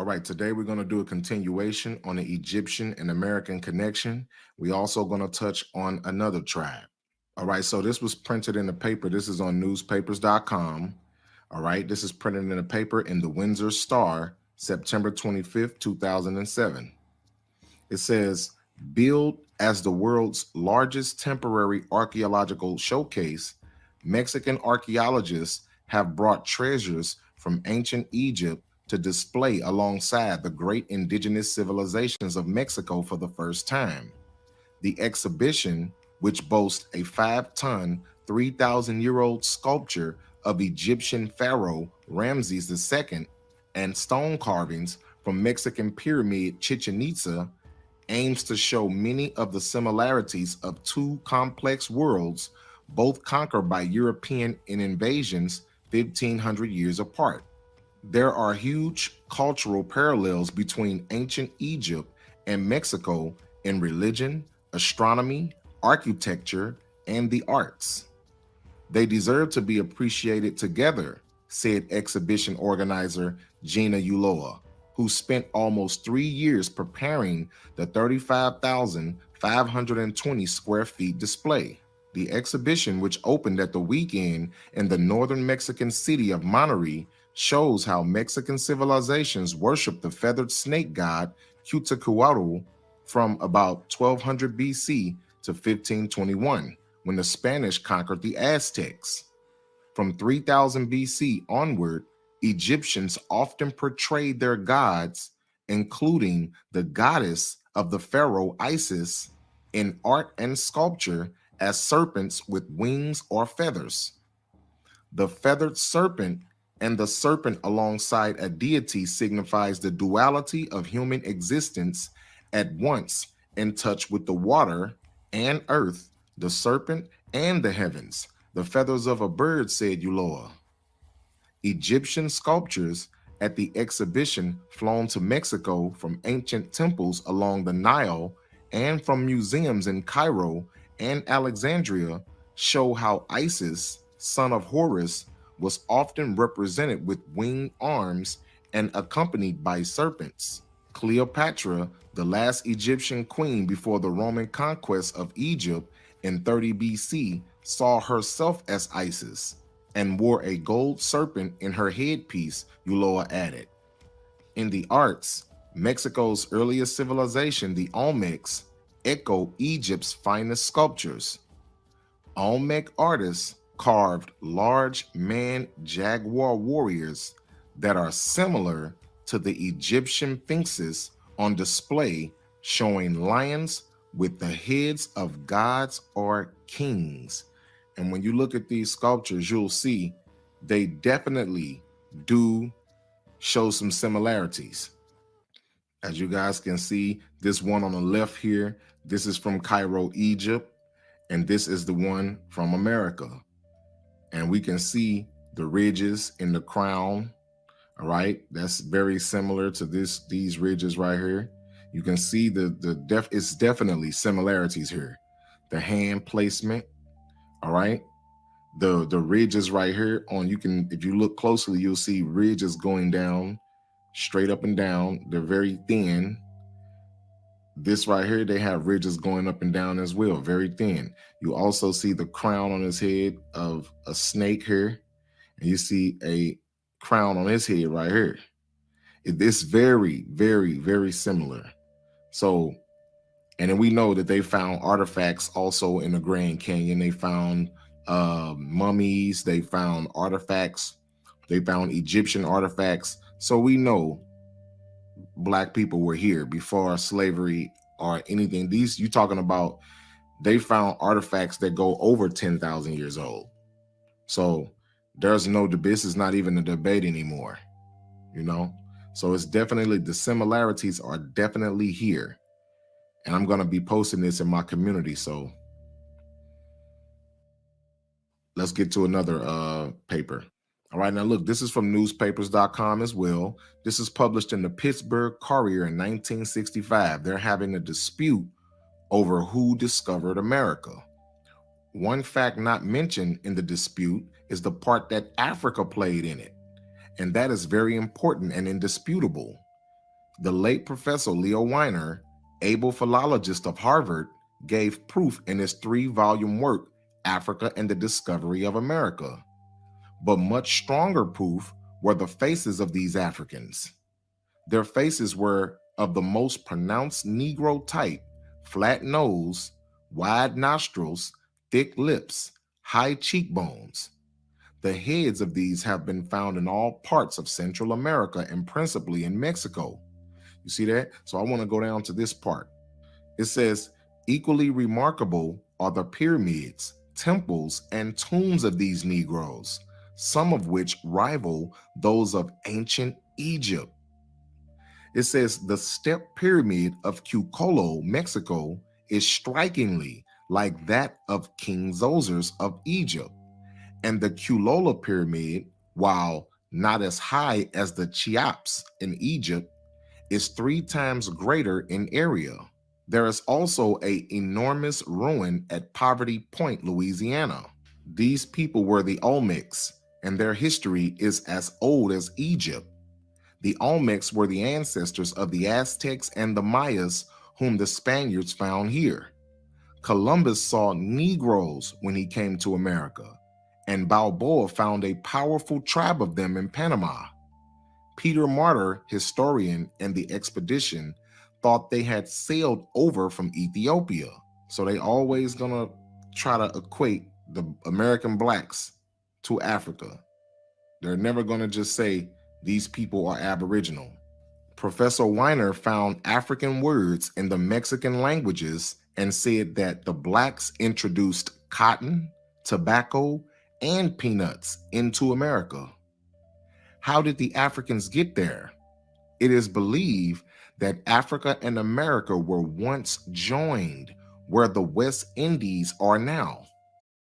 right, today we're going to do a continuation on the Egyptian and American connection. We also going to touch on another tribe. All right, so this was printed in the paper. This is on newspapers.com. All right, this is printed in the paper in the Windsor Star, September 25th, 2007. It says, built as the world's largest temporary archaeological showcase, Mexican archaeologists have brought treasures from ancient Egypt to display alongside the great indigenous civilizations of Mexico for the first time. The exhibition, which boasts a 5-ton, 3,000-year-old sculpture of Egyptian pharaoh Ramses II and stone carvings from Mexican pyramid Chichen Itza, aims to show many of the similarities of two complex worlds, both conquered by European invasions 1,500 years apart. There are huge cultural parallels between ancient Egypt and Mexico in religion, astronomy, architecture, and the arts. They deserve to be appreciated together, said exhibition organizer Gina Ulloa, who spent almost 3 years preparing the 35,520 square feet display. The exhibition, which opened at the weekend in the northern Mexican city of Monterrey, shows how Mexican civilizations worshiped the feathered snake god Quetzalcoatl from about 1200 BC to 1521, when the Spanish conquered the Aztecs. From 3000 BC onward, Egyptians often portrayed their gods, including the goddess of the pharaoh Isis, in art and sculpture as serpents with wings or feathers. The feathered serpent and the serpent alongside a deity signifies the duality of human existence, at once in touch with the water and earth, the serpent and the heavens, the feathers of a bird, said Ulloa. Egyptian sculptures at the exhibition flown to Mexico from ancient temples along the Nile and from museums in Cairo and Alexandria show how Isis, son of Horus, was often represented with winged arms and accompanied by serpents. Cleopatra, the last Egyptian queen before the Roman conquest of Egypt in 30 BC, saw herself as Isis and wore a gold serpent in her headpiece, Ulloa added. In the arts, Mexico's earliest civilization, the Olmecs, echo Egypt's finest sculptures. Olmec artists carved large man-jaguar warriors that are similar to the Egyptian sphinxes on display, showing lions with the heads of gods or kings. And when you look at these sculptures, you'll see they definitely do show some similarities. As you guys can see, this one on the left here, this is from Cairo, Egypt, and this is the one from America. And we can see the ridges in the crown. All right, that's very similar to these ridges right here. You can see it's definitely similarities here. The hand placement, all right. The ridges right here if you look closely, you'll see ridges going down, straight up and down. They're very thin. This right here, they have ridges going up and down as well, very thin. You also see the crown on his head of a snake here, and you see a crown on his head right here. It's very, very, very similar. So, and then we know that they found artifacts also in the Grand Canyon. They found mummies, they found artifacts, they found Egyptian artifacts. So we know Black people were here before slavery or anything. These, you talking about, they found artifacts that go over 10,000 years old. So there's no debate. This is not even a debate anymore, you know? So it's definitely, the similarities are definitely here. And I'm going to be posting this in my community. So let's get to another paper. All right, now look, this is from newspapers.com as well. This is published in the Pittsburgh Courier in 1965. They're having a dispute over who discovered America. One fact not mentioned in the dispute is the part that Africa played in it. And that is very important and indisputable. The late Professor Leo Weiner, able philologist of Harvard, gave proof in his 3-volume work, Africa and the Discovery of America. But much stronger proof were the faces of these Africans. Their faces were of the most pronounced Negro type: flat nose, wide nostrils, thick lips, high cheekbones. The heads of these have been found in all parts of Central America and principally in Mexico. You see that? So I want to go down to this part. It says, equally remarkable are the pyramids, temples, and tombs of these Negroes, some of which rival those of ancient Egypt. It says the step pyramid of Cucolo, Mexico, is strikingly like that of King Zoser's of Egypt, and the Culola pyramid, while not as high as the Cheops in Egypt, is 3 times greater in area. There is also an enormous ruin at Poverty Point, Louisiana. These people were the Olmecs, and their history is as old as Egypt. The Olmecs were the ancestors of the Aztecs and the Mayas, whom the Spaniards found here. Columbus saw Negroes when he came to America, and Balboa found a powerful tribe of them in Panama. Peter Martyr, historian, and the expedition thought they had sailed over from Ethiopia. So they always gonna try to equate the American blacks to Africa. They're never gonna just say these people are Aboriginal. Professor Weiner found African words in the Mexican languages and said that the blacks introduced cotton, tobacco, and peanuts into America. How did the Africans get there? It is believed that Africa and America were once joined, where the West Indies are now.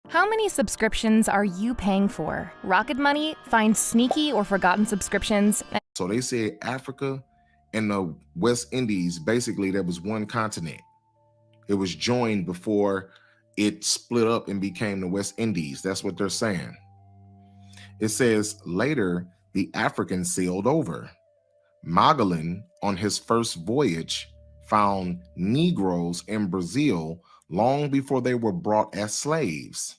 How many subscriptions are you paying for? Rocket Money finds sneaky or forgotten subscriptions. So they said Africa and the West Indies, basically there was one continent. It was joined before it split up and became the West Indies. That's what they're saying. It says later the Africans sailed over. Magellan, on his first voyage, found Negroes in Brazil long before they were brought as slaves.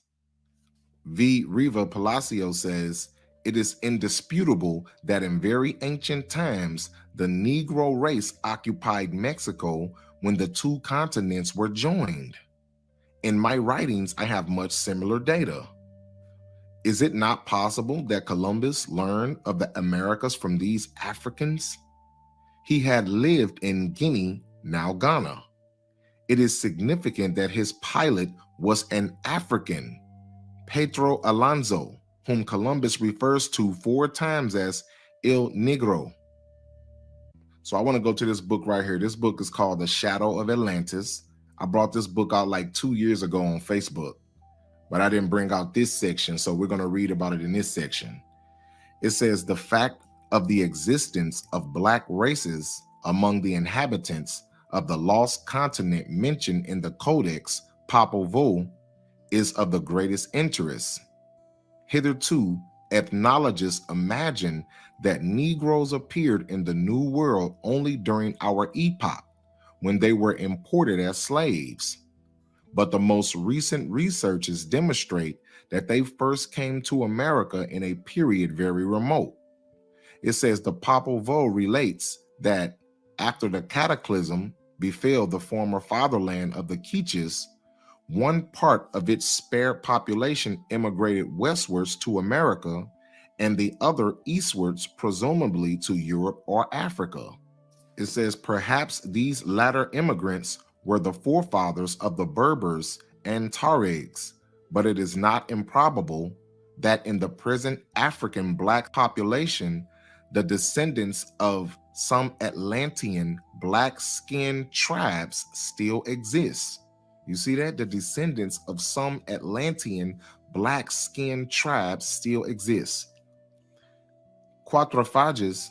V. Riva Palacio says, it is indisputable that in very ancient times, the Negro race occupied Mexico when the 2 continents were joined. In my writings, I have much similar data. Is it not possible that Columbus learned of the Americas from these Africans? He had lived in Guinea, now Ghana. It is significant that his pilot was an African, Pedro Alonso, whom Columbus refers to 4 times as El Negro. So I want to go to this book right here. This book is called The Shadow of Atlantis. I brought this book out like 2 years ago on Facebook, but I didn't bring out this section, so we're going to read about it in this section. It says the fact of the existence of black races among the inhabitants of the lost continent mentioned in the Codex Popol Vuh is of the greatest interest. Hitherto, ethnologists imagine that Negroes appeared in the New World only during our epoch, when they were imported as slaves. But the most recent researches demonstrate that they first came to America in a period very remote. It says the Popol Vuh relates that after the cataclysm befell the former fatherland of the Quiches, one part of its spare population immigrated westwards to America and the other eastwards, presumably to Europe or Africa. It says perhaps these latter immigrants were the forefathers of the Berbers and Tuaregs, but it is not improbable that in the present African black population, the descendants of some Atlantean black-skinned tribes still exist. You see that? The descendants of some Atlantean black-skinned tribes still exist. Quatrefages,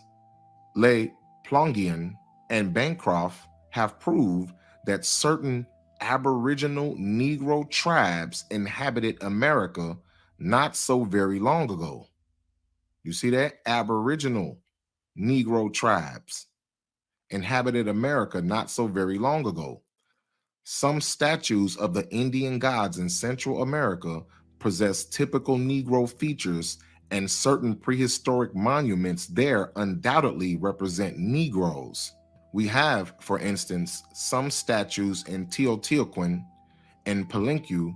Le Plongeon, and Bancroft have proved that certain Aboriginal Negro tribes inhabited America not so very long ago. You see that? Aboriginal Negro tribes. inhabited America not so very long ago. Some statues of the Indian gods in Central America possess typical Negro features, and certain prehistoric monuments there undoubtedly represent Negroes. We have, for instance, some statues in Teotihuacan and Palenque,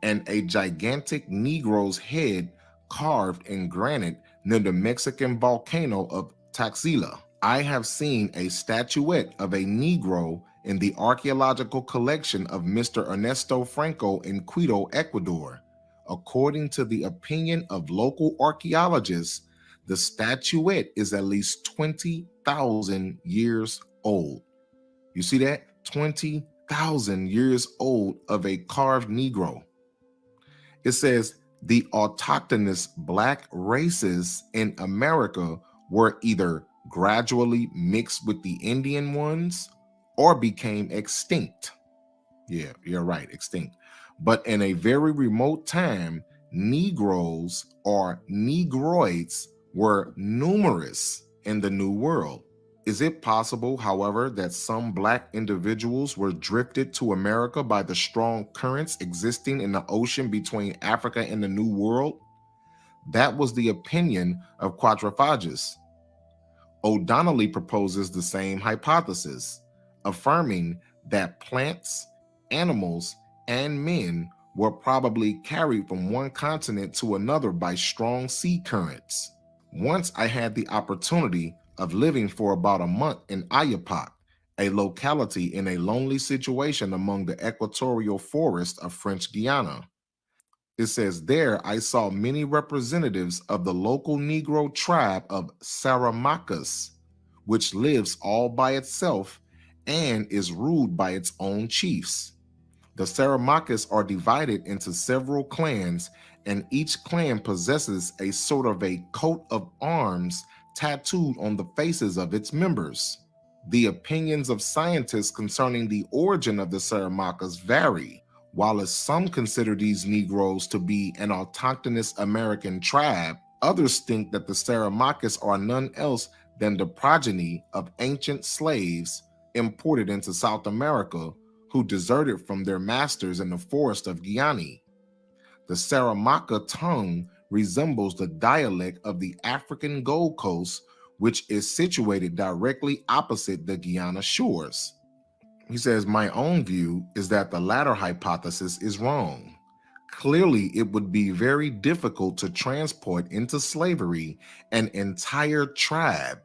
and a gigantic Negro's head carved in granite near the Mexican volcano of Taxila. I have seen a statuette of a Negro in the archaeological collection of Mr. Ernesto Franco in Quito, Ecuador. According to the opinion of local archaeologists, the statuette is at least 20,000 years old. You see that? 20,000 years old of a carved Negro. It says the autochthonous black races in America were either gradually mixed with the Indian ones or became extinct. Yeah, you're right, extinct. But in a very remote time, Negroes or Negroids were numerous in the New World. Is it possible, however, that some Black individuals were drifted to America by the strong currents existing in the ocean between Africa and the New World? That was the opinion of Quatrefages. O'Donnelly proposes the same hypothesis, affirming that plants, animals, and men were probably carried from one continent to another by strong sea currents. Once I had the opportunity of living for about a month in Ayapac, a locality in a lonely situation among the equatorial forests of French Guiana. It says there I saw many representatives of the local Negro tribe of Saramacas, which lives all by itself and is ruled by its own chiefs. The Saramacas are divided into several clans, and each clan possesses a sort of a coat of arms tattooed on the faces of its members. The opinions of scientists concerning the origin of the Saramacas vary. While some consider these Negroes to be an autochthonous American tribe, others think that the Saramacas are none else than the progeny of ancient slaves imported into South America who deserted from their masters in the forest of Guiana. The Saramaca tongue resembles the dialect of the African Gold Coast, which is situated directly opposite the Guyana shores. He says, my own view is that the latter hypothesis is wrong. Clearly, it would be very difficult to transport into slavery an entire tribe,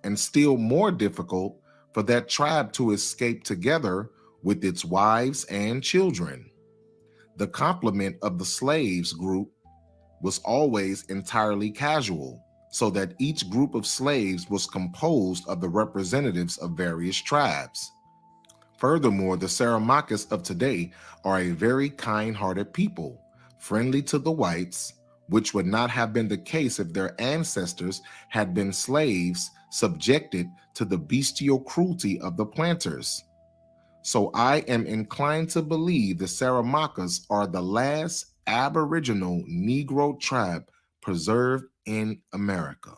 and still more difficult for that tribe to escape together with its wives and children. The complement of the slaves group was always entirely casual, so that each group of slaves was composed of the representatives of various tribes. Furthermore, the Saramacas of today are a very kind-hearted people, friendly to the whites, which would not have been the case if their ancestors had been slaves subjected to the bestial cruelty of the planters. So I am inclined to believe the Saramacas are the last aboriginal Negro tribe preserved in America.